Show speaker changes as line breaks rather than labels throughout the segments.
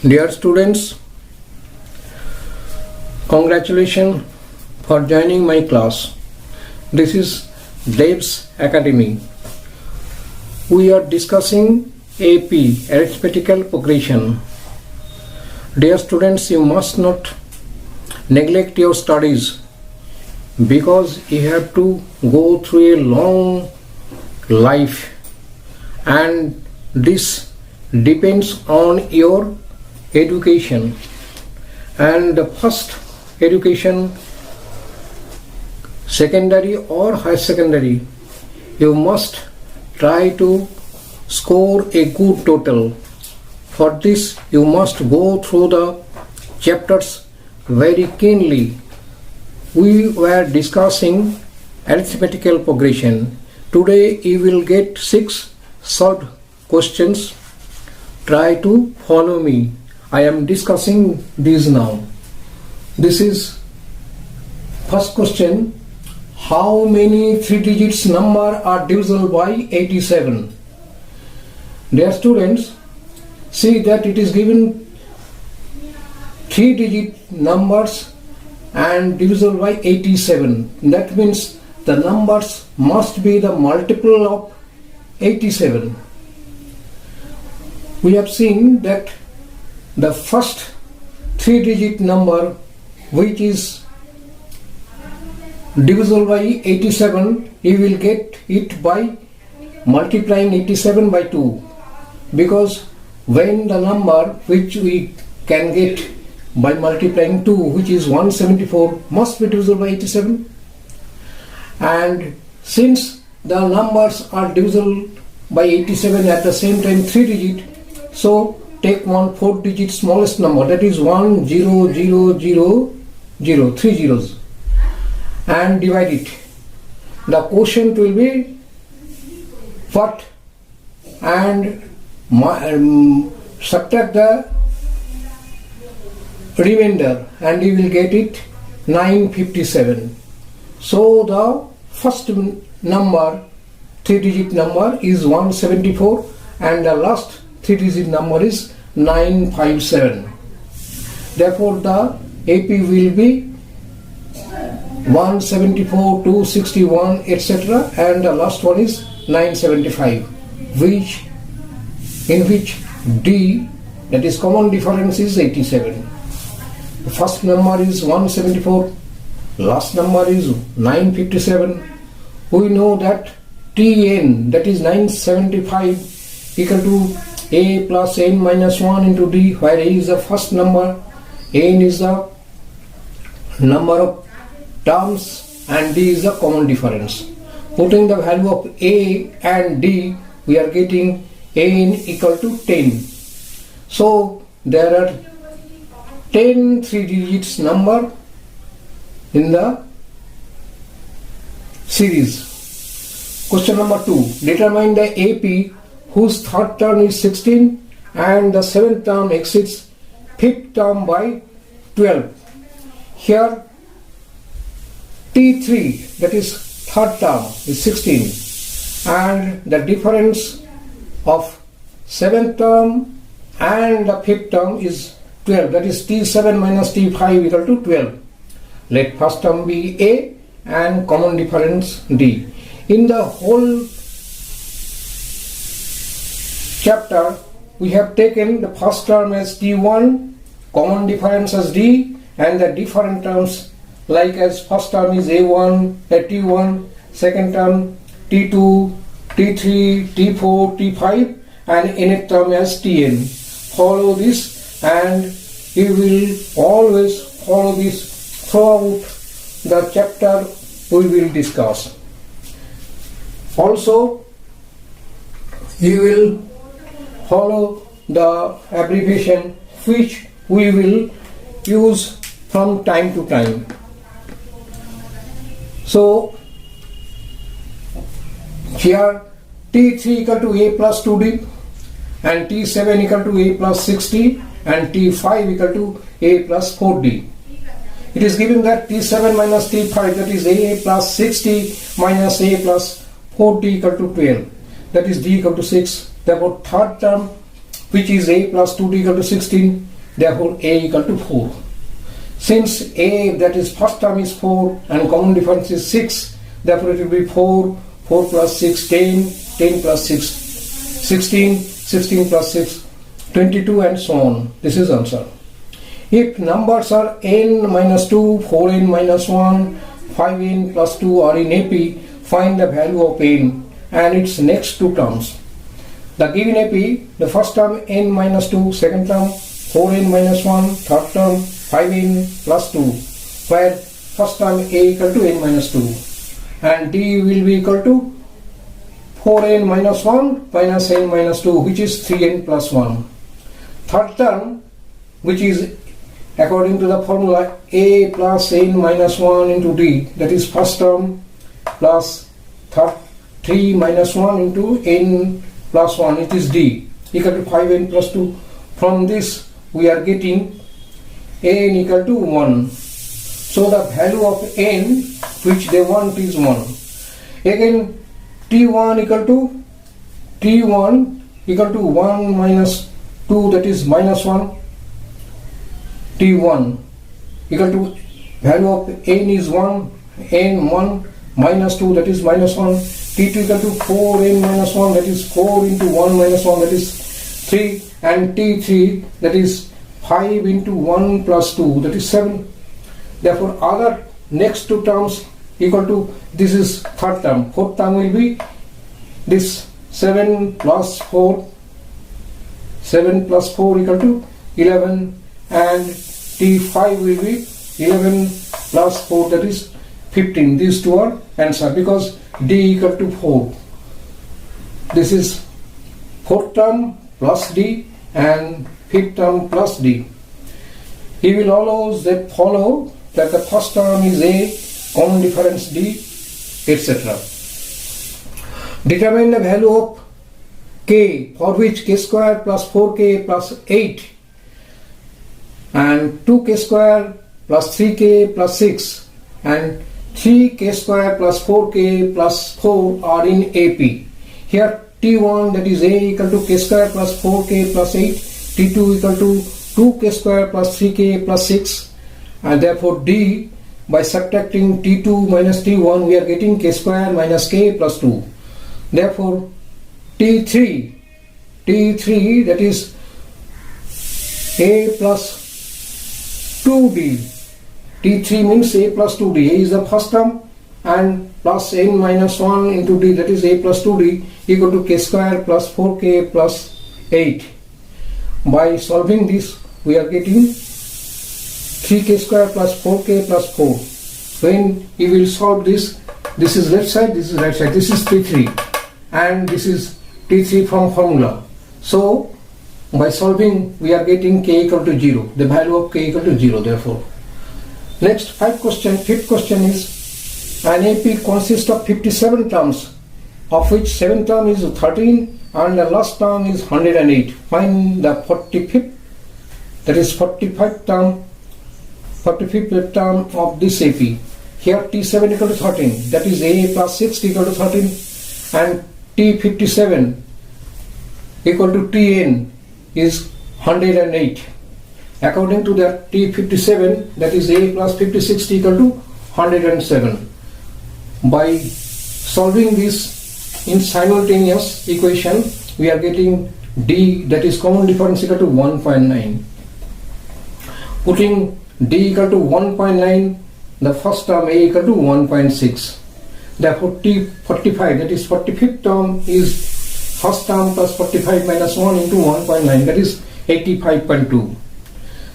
Dear students, congratulations for joining my class. This is Dev's Academy. We are discussing AP, arithmetical progression. Dear students, you must not neglect your studies because you have to go through a long life, and this depends on your education. And the first education, secondary or higher secondary, you must try to score a good total. For this you must go through the chapters very keenly. We were discussing arithmetical progression. Today you will get 6 solved questions. Try to follow me. I am discussing these now. This is first question. How many 3 digits number are divisible by 87? Dear students, see that it is given 3 digit numbers and divisible by 87. That means the numbers must be the multiple of 87. We have seen that the first 3 digit number, which is divisible by 87, you will get it by multiplying 87 by 2, because when the number which we can get by multiplying 2, which is 174, must be divisible by 87. And since the numbers are divisible by 87 at the same time 3 digit, so take one 4 digit smallest number, that is 1 0 0 0 0, 3 zeros, and divide it. The quotient will be what? And subtract the remainder and you will get it 957. So the first number, 3 digit number, is 174 and the last 3 digit number is 957. Therefore the AP will be 174, 261, etc. and the last one is 975, in which D, that is common difference, is 87. The first number is 174, last number is 957. We know that Tn, that is 975, equal to A plus n minus 1 into D, where A is the first number, n is the number of terms and D is the common difference. Putting the value of A and D, we are getting n equal to 10. So there are 10 3 digits number in the series. Question number 2. Determine the AP whose third term is 16 and the seventh term exceeds fifth term by 12. Here T3, that is third term, is 16 and the difference of seventh term and the fifth term is 12, that is T7 minus T5 equal to 12. Let first term be A and common difference D. In the whole chapter we have taken the first term as T1, common difference as D, and the different terms like as first term is A1, T1, second term T2, T3, T4, T5, and nth term as Tn. Follow this and you will always follow this throughout the chapter we will discuss. Also you will follow the abbreviation which we will use from time to time. So here T3 equal to A plus 2D and T7 equal to A plus 60 and T5 equal to A plus 4D. It is given that T7 minus T5, that is A plus 60 minus A plus 4D equal to 12, that is D equal to 6. Therefore third term which is a plus 2d equal to 16, therefore a equal to 4. Since a, that is first term, is 4 and common difference is 6, therefore it will be 4, 4 plus 6, 10, 10 plus 6, 16, 16 plus 6, 22 and so on. This is answer. If numbers are n minus 2, 4n minus 1, 5n plus 2 are in AP, find the value of n and its next two terms. The given AP, the first term n minus 2, second term 4n minus 1, third term 5n plus 2, where first term a equal to n minus 2 and d will be equal to 4n minus 1 minus n minus 2, which is 3n plus 1. Third term, which is according to the formula a plus n minus 1 into d, that is first term plus 3 minus 1 into n plus 1, it is d, equal to 5n plus 2. From this we are getting n equal to 1. So the value of n which they want is 1. Again t1 equal to 1 minus 2, that is minus 1. t1 equal to value of n is 1, n1 minus 2, that is minus 1. t2 equal to 4n minus 1, that is 4 into 1 minus 1, that is 3, and t3, that is 5 into 1 plus 2, that is 7. Therefore other next two terms equal to, this is third term, fourth term will be this 7 plus 4 equal to 11, and t5 will be 11 plus 4, that is 15. These two are answer because d equal to 4. This is fourth term plus d and fifth term plus d. He will always that follow that the first term is a, common difference d, etc. Determine the value of k, for which k square plus 4k plus 8 and 2k square plus 3k plus 6 and 3k square plus 4k plus 4 are in AP. Here t1, that is a equal to k square plus 4k plus 8, t2 equal to 2k square plus 3k plus 6, and therefore d, by subtracting t2 minus t1 we are getting k square minus k plus 2. Therefore t3 that is a plus 2d. t3 means a plus 2d. A is the first term and plus n minus 1 into d, that is a plus 2d, equal to k square plus 4k plus 8. By solving this we are getting 3k square plus 4k plus 4. When you will solve this, this is left side, this is right side, this is t3 and this is t3 from formula. So by solving we are getting k equal to 0, the value of k equal to 0 therefore. Next fifth question is, an AP consists of 57 terms, of which 7th term is 13 and the last term is 108. Find the 45th, that is 45th term of this AP. Here t7 equal to 13, that is a plus 6 equal to 13, and t57 equal to tn is 108. According to that t57, that is a plus 56 equal to 107. By solving this in simultaneous equation we are getting d, that is common difference, equal to 1.9. Putting d equal to 1.9, the first term a equal to 1.6. Therefore t45, that is 45th term, is first term plus 45 minus 1 into 1.9, that is 85.2.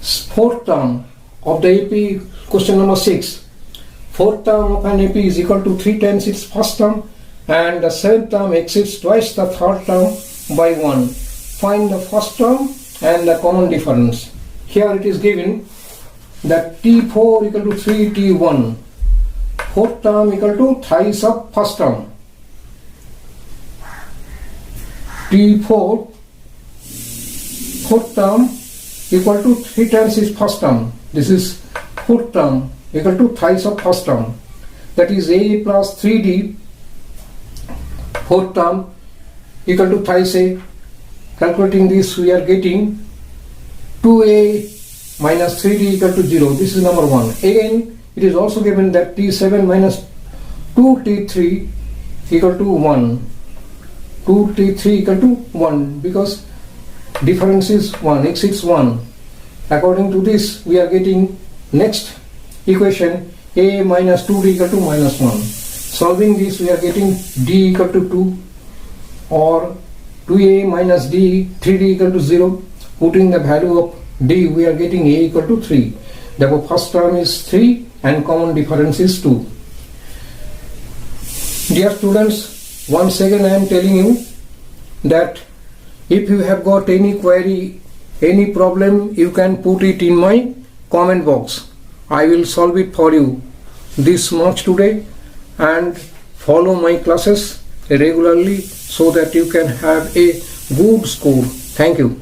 Fourth term of the AP, question number 6. Fourth term of an AP is equal to 3 times its first term and the seventh term exceeds twice the third term by 1. Find the first term and the common difference. Here it is given that t4 equal to 3t1. Fourth term equal to thrice of first term. t4 fourth term equal to 3 times its first term. This is fourth term equal to thrice of first term. That is a plus 3d. Fourth term equal to thrice a, calculating this, we are getting 2a minus 3d equal to 0. This is number 1. Again, it is also given that t7 minus 2t3 equal to 1. 2t3 equal to 1 because difference is 1, x is 1. According to this, we are getting next equation a minus 2d equal to minus 1. Solving this, we are getting d equal to 2 or 2a minus d 3d equal to 0. Putting the value of d, we are getting a equal to 3. Therefore, first term is 3 and common difference is 2. Dear students, once again I am telling you that if you have got any query, any problem, you can put it in my comment box. I will solve it for you this much today, and follow my classes regularly so that you can have a good score. Thank you.